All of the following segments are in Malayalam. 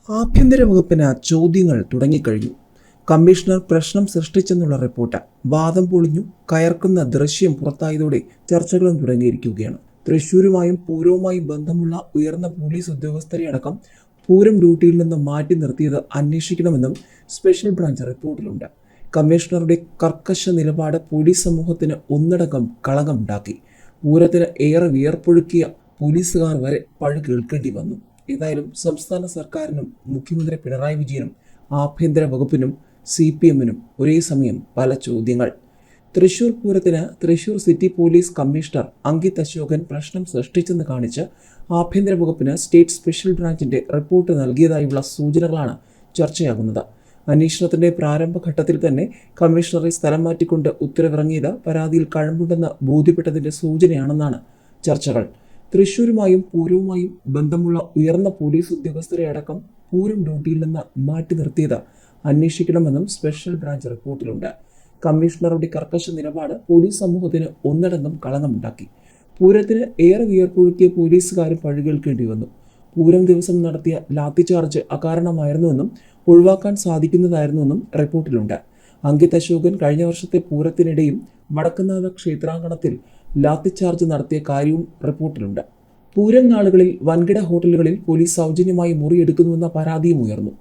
ആഭ്യന്തര വകുപ്പിന് ചോദ്യങ്ങൾ തുടങ്ങിക്കഴിഞ്ഞു. കമ്മീഷണർ പ്രശ്നം സൃഷ്ടിച്ചെന്നുള്ള റിപ്പോർട്ട് വാദം പൊളിഞ്ഞു. കയർക്കുന്ന ദൃശ്യം പുറത്തായതോടെ ചർച്ചകളും തുടങ്ങിയിരിക്കുകയാണ്. തൃശൂരുമായും പൂരവുമായും ബന്ധമുള്ള ഉയർന്ന പോലീസ് ഉദ്യോഗസ്ഥരെ അടക്കം പൂരം ഡ്യൂട്ടിയിൽ നിന്ന് മാറ്റി നിർത്തിയത് അന്വേഷിക്കണമെന്നും സ്പെഷ്യൽ ബ്രാഞ്ച് റിപ്പോർട്ടിലുണ്ട്. കമ്മീഷണറുടെ കർക്കശ നിലപാട് പോലീസ് സമൂഹത്തിന് ഒന്നടങ്കം കളങ്കമുണ്ടാക്കി. പൂരത്തിന് ഏറെ വിയർപ്പൊഴുക്കിയ പോലീസുകാർ വരെ പഴി കേൾക്കേണ്ടി വന്നു. ഏതായാലും സംസ്ഥാന സർക്കാരിനും മുഖ്യമന്ത്രി പിണറായി വിജയനും ആഭ്യന്തര വകുപ്പിനും CPM-നും ഒരേ സമയം പല ചോദ്യങ്ങൾ. തൃശൂർ പൂരത്തിന് Thrissur city police commissioner Ankit Ashokan പ്രശ്നം സൃഷ്ടിച്ചെന്ന് കാണിച്ച് ആഭ്യന്തര വകുപ്പിന് സ്റ്റേറ്റ് സ്പെഷ്യൽ ബ്രാഞ്ചിന്റെ റിപ്പോർട്ട് നൽകിയതായുള്ള സൂചനകളാണ് ചർച്ചയാകുന്നത്. അന്വേഷണത്തിന്റെ പ്രാരംഭഘട്ടത്തിൽ തന്നെ കമ്മീഷണറെ സ്ഥലം മാറ്റിക്കൊണ്ട് ഉത്തരവിറങ്ങിയത് പരാതിയിൽ കഴമ്പുണ്ടെന്ന് ബോധ്യപ്പെട്ടതിന്റെ സൂചനയാണെന്നാണ് ചർച്ചകൾ. തൃശൂരുമായും പൂരവുമായും ബന്ധമുള്ള ഉയർന്ന പോലീസ് ഉദ്യോഗസ്ഥരെ അടക്കം പൂരം ഡ്യൂട്ടിയിൽ നിന്ന് മാറ്റി നിർത്തിയത് അന്വേഷിക്കണമെന്നും സ്പെഷ്യൽ ബ്രാഞ്ച് റിപ്പോർട്ടിലുണ്ട്. കമ്മീഷണറുടെ കർക്കശ നിലപാട് പോലീസ് സമൂഹത്തിന് ഒന്നടങ്കം കളങ്കമുണ്ടാക്കി. പൂരത്തിന് ഏറെ വിയർപ്പൊഴുക്കിയ പോലീസുകാരും പഴികേൽക്കേണ്ടി വന്നു. പൂരം ദിവസം നടത്തിയ ലാത്തിചാർജ് അകാരണമായിരുന്നുവെന്നും ഒഴിവാക്കാൻ സാധിക്കുന്നതായിരുന്നുവെന്നും റിപ്പോർട്ടിലുണ്ട്. അങ്കിത് അശോകൻ കഴിഞ്ഞ വർഷത്തെ പൂരത്തിനിടെയും വടക്കുംനാഥ ക്ഷേത്രാങ്കണത്തിൽ ലാത്തിചാർജ് നടത്തിയ കാര്യവും റിപ്പോർട്ടിലുണ്ട്. പൂരം നാളുകളിൽ വൻകിട ഹോട്ടലുകളിൽ പോലീസ് സൗജന്യമായി മുറിയെടുക്കുന്നുവെന്ന പരാതിയും ഉയർന്നു.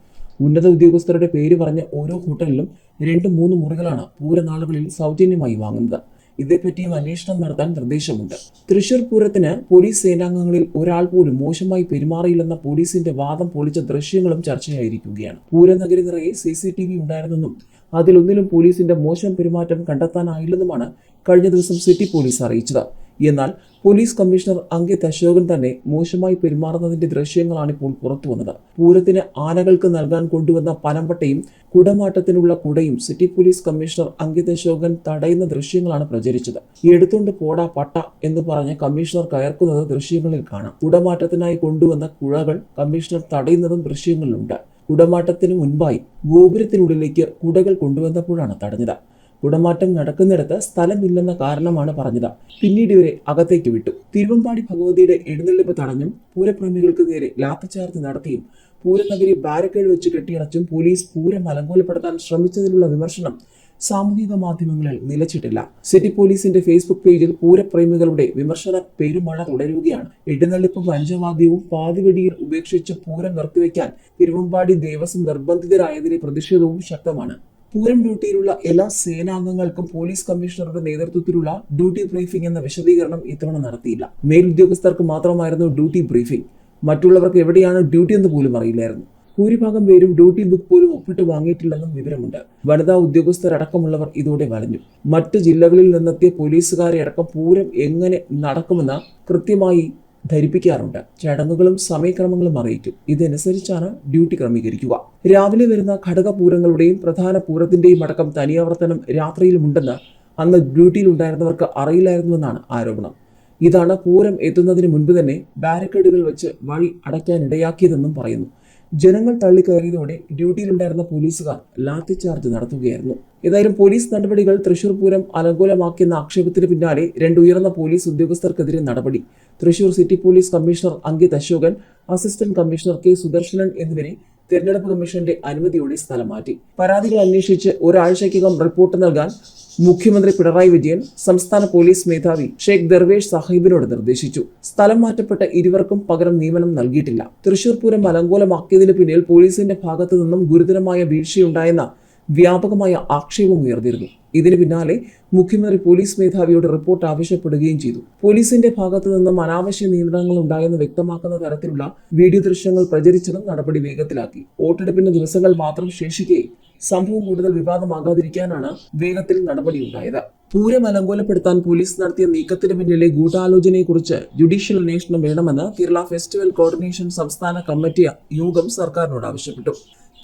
ഉന്നത ഉദ്യോഗസ്ഥരുടെ പേര് പറഞ്ഞ ഓരോ ഹോട്ടലിലും 2-3 മുറികളാണ് പൂരനാളുകളിൽ സൗജന്യമായി വാങ്ങുന്നത്. ഇതേപ്പറ്റിയും അന്വേഷണം നടത്താൻ നിർദ്ദേശമുണ്ട്. തൃശൂർ പൂരത്തിന് പോലീസ് സേനാംഗങ്ങളിൽ ഒരാൾ പോലും മോശമായി പെരുമാറിയില്ലെന്ന പോലീസിന്റെ വാദം പൊളിച്ച ദൃശ്യങ്ങളും ചർച്ചയായിരിക്കുകയാണ്. പൂരനഗരി നിറയെ CCTV ഉണ്ടായിരുന്നെന്നും അതിലൊന്നിലും പോലീസിന്റെ മോശം പെരുമാറ്റം കണ്ടെത്താനായില്ലെന്നുമാണ് കഴിഞ്ഞ ദിവസം സിറ്റി പോലീസ് അറിയിച്ചത്. എന്നാൽ പോലീസ് കമ്മീഷണർ അങ്കിത് അശോകൻ തന്നെ മോശമായി പെരുമാറുന്നതിന്റെ ദൃശ്യങ്ങളാണ് ഇപ്പോൾ പുറത്തു വന്നത്. പൂരത്തിന് ആനകൾക്ക് നൽകാൻ കൊണ്ടുവന്ന പനമ്പട്ടയും കുടമാറ്റത്തിനുള്ള കുടയും city police commissioner Ankit Ashokan തടയുന്ന ദൃശ്യങ്ങളാണ് പ്രചരിച്ചത്. എടുത്തുകൊണ്ട് പോടാ പട്ട എന്ന് പറഞ്ഞ് കമ്മീഷണർ കയർക്കുന്നത് ദൃശ്യങ്ങളിൽ കാണാം. കുടമാറ്റത്തിനായി കൊണ്ടുവന്ന കുഴകൾ കമ്മീഷണർ തടയുന്നതും ദൃശ്യങ്ങളിലുണ്ട്. കുടമാറ്റത്തിന് മുൻപായി ഗോപുരത്തിനുള്ളിലേക്ക് കുടകൾ കൊണ്ടുവന്നപ്പോഴാണ് തടഞ്ഞത്. കുടമാറ്റം നടക്കുന്നിടത്ത് സ്ഥലമില്ലെന്ന കാരണമാണ് പറഞ്ഞത്. പിന്നീട് ഇവരെ അകത്തേക്ക് വിട്ടു. തിരുവമ്പാടി ഭഗവതിയുടെ എഴുന്നള്ളിപ്പ് തടഞ്ഞും പൂരപ്രേമികൾക്ക് നേരെ ലാത്തിചാർജ് നടത്തിയും പൂരനഗരി ബാരിക്കേഡ് വെച്ച് കെട്ടിയടച്ചും പോലീസ് പൂരം അലങ്കോലപ്പെടുത്താൻ ശ്രമിച്ചതിലുള്ള വിമർശനം സാമൂഹിക മാധ്യമങ്ങളിൽ നിലച്ചിട്ടില്ല. സിറ്റി പോലീസിന്റെ ഫേസ്ബുക്ക് പേജിൽ പൂരപ്രേമികളുടെ വിമർശന പെരുമഴ തുടരുകയാണ്. എഴുന്നള്ളിപ്പും പഞ്ചവാദ്യവും പാതിവെടിയിൽ ഉപേക്ഷിച്ച് പൂരം നിർത്തിവെക്കാൻ തിരുവമ്പാടി ദേവസ്വം നിർബന്ധിതരായതിലെ പ്രതിഷേധവും ശക്തമാണ്. പൂരം ഡ്യൂട്ടിയിലുള്ള എല്ലാ സേനാംഗങ്ങൾക്കും പോലീസ് കമ്മീഷണറുടെ നേതൃത്വത്തിലുള്ള ഡ്യൂട്ടി ബ്രീഫിംഗ് എന്ന വിശദീകരണം ഇത്തവണ നടത്തിയില്ല. മേലുദ്യോഗസ്ഥർക്ക് മാത്രമായിരുന്നു ഡ്യൂട്ടി ബ്രീഫിംഗ്. മറ്റുള്ളവർക്ക് എവിടെയാണ് ഡ്യൂട്ടി എന്ന് പോലും അറിയില്ലായിരുന്നു. ഭൂരിഭാഗം പേരും ഡ്യൂട്ടി ബുക്ക് പോലും ഒപ്പിട്ട് വാങ്ങിയിട്ടില്ലെന്നും വിവരമുണ്ട്. വനിതാ ഉദ്യോഗസ്ഥരടക്കമുള്ളവർ ഇതോടെ വലഞ്ഞു. മറ്റ് ജില്ലകളിൽ നിന്നെത്തിയ പോലീസുകാരെ അടക്കം പൂരം എങ്ങനെ നടക്കുമെന്ന് കൃത്യമായി ധരിപ്പിക്കാറുണ്ട്. ചടങ്ങുകളും സമയക്രമങ്ങളും അറിയിക്കും. ഇതനുസരിച്ചാണ് ഡ്യൂട്ടി ക്രമീകരിക്കുക. രാവിലെ വരുന്ന ഘടകപൂരങ്ങളുടെയും പ്രധാന പൂരത്തിന്റെയും അടക്കം തനിയാവർത്തനം രാത്രിയിലുമുണ്ടെന്ന് അന്ന് ഡ്യൂട്ടിയിൽ ഉണ്ടായിരുന്നവർക്ക് അറിയില്ലായിരുന്നുവെന്നാണ് ആരോപണം. ഇതാണ് പൂരം എത്തുന്നതിന് മുൻപ് തന്നെ ബാരിക്കേഡുകൾ വെച്ച് വഴി അടയ്ക്കാനിടയാക്കിയതെന്നും പറയുന്നു. ജനങ്ങൾ തള്ളിക്കയറിയതോടെ ഡ്യൂട്ടിയിലുണ്ടായിരുന്ന പോലീസുകാർ ലാത്തിചാർജ് നടത്തുകയായിരുന്നു. ഏതായാലും പോലീസ് നടപടികൾ തൃശൂർ പൂരം അലങ്കോലമാക്കിയെന്ന ആക്ഷേപത്തിന് പിന്നാലെ 2 ഉയർന്ന പോലീസ് ഉദ്യോഗസ്ഥർക്കെതിരെ നടപടി. Thrissur city police commissioner Ankit Ashokan, assistant commissioner K. Sudarshanan എന്നിവരെ തെരഞ്ഞെടുപ്പ് കമ്മീഷന്റെ അനുമതിയോടെ സ്ഥലം മാറ്റി. പരാതികൾ അന്വേഷിച്ച് ഒരാഴ്ചയ്ക്കകം റിപ്പോർട്ട് നൽകാൻ മുഖ്യമന്ത്രി പിണറായി വിജയൻ സംസ്ഥാന പോലീസ് മേധാവി ഷെയ്ഖ് ദർവേഷ് സാഹിബിനോട് നിർദ്ദേശിച്ചു. സ്ഥലം മാറ്റപ്പെട്ട ഇരുവർക്കും പകരം നിയമനം നൽകിയിട്ടില്ല. തൃശൂർ പൂരം അലങ്കോലമാക്കിയതിന് പിന്നിൽ പോലീസിന്റെ ഭാഗത്തു നിന്നും ഗുരുതരമായ വീഴ്ചയുണ്ടായെന്ന വ്യാപകമായ ആക്ഷേപം ഉയർന്നിരുന്നു. ഇതിന് പിന്നാലെ മുഖ്യമന്ത്രി പോലീസ് മേധാവിയോട് റിപ്പോർട്ട് ആവശ്യപ്പെടുകയും ചെയ്തു. പോലീസിന്റെ ഭാഗത്തു നിന്നും അനാവശ്യ നിയന്ത്രണങ്ങൾ ഉണ്ടായെന്ന് വ്യക്തമാക്കുന്ന തരത്തിലുള്ള വീഡിയോ ദൃശ്യങ്ങൾ പ്രചരിച്ചതും നടപടി വേഗത്തിലാക്കി. വോട്ടെടുപ്പിന്റെ ദിവസങ്ങൾ മാത്രം ശേഷിക്കെ സംഭവം കൂടുതൽ വിവാദമാകാതിരിക്കാനാണ് വേഗത്തിൽ നടപടിയുണ്ടായത്. പൂരം അലങ്കോലപ്പെടുത്താൻ പോലീസ് നടത്തിയ നീക്കത്തിന് പിന്നിലെ ഗൂഢാലോചനയെക്കുറിച്ച് ജുഡീഷ്യൽ അന്വേഷണം വേണമെന്ന് കേരള ഫെസ്റ്റിവൽ കോർഡിനേഷൻ സംസ്ഥാന കമ്മിറ്റി യോഗം സർക്കാരിനോട് ആവശ്യപ്പെട്ടു.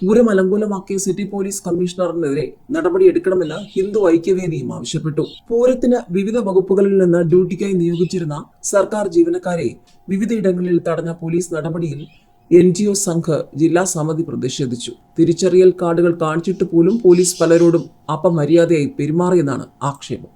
പൂരം അലങ്കോലമാക്കിയ സിറ്റി പോലീസ് കമ്മീഷണറിനെതിരെ നടപടിയെടുക്കണമെന്ന് ഹിന്ദു ഐക്യവേദിയും ആവശ്യപ്പെട്ടു. പൂരത്തിന് വിവിധ വകുപ്പുകളിൽ നിന്ന് ഡ്യൂട്ടിക്കായി നിയോഗിച്ചിരുന്ന സർക്കാർ ജീവനക്കാരെ വിവിധയിടങ്ങളിൽ തടഞ്ഞ പോലീസ് നടപടിയിൽ NGO സംഘ് ജില്ലാ സമിതി പ്രതിഷേധിച്ചു. തിരിച്ചറിയൽ കാർഡുകൾ കാണിച്ചിട്ട് പോലും പോലീസ് പലരോടും അപമര്യാദയായി പെരുമാറിയെന്നാണ് ആക്ഷേപം.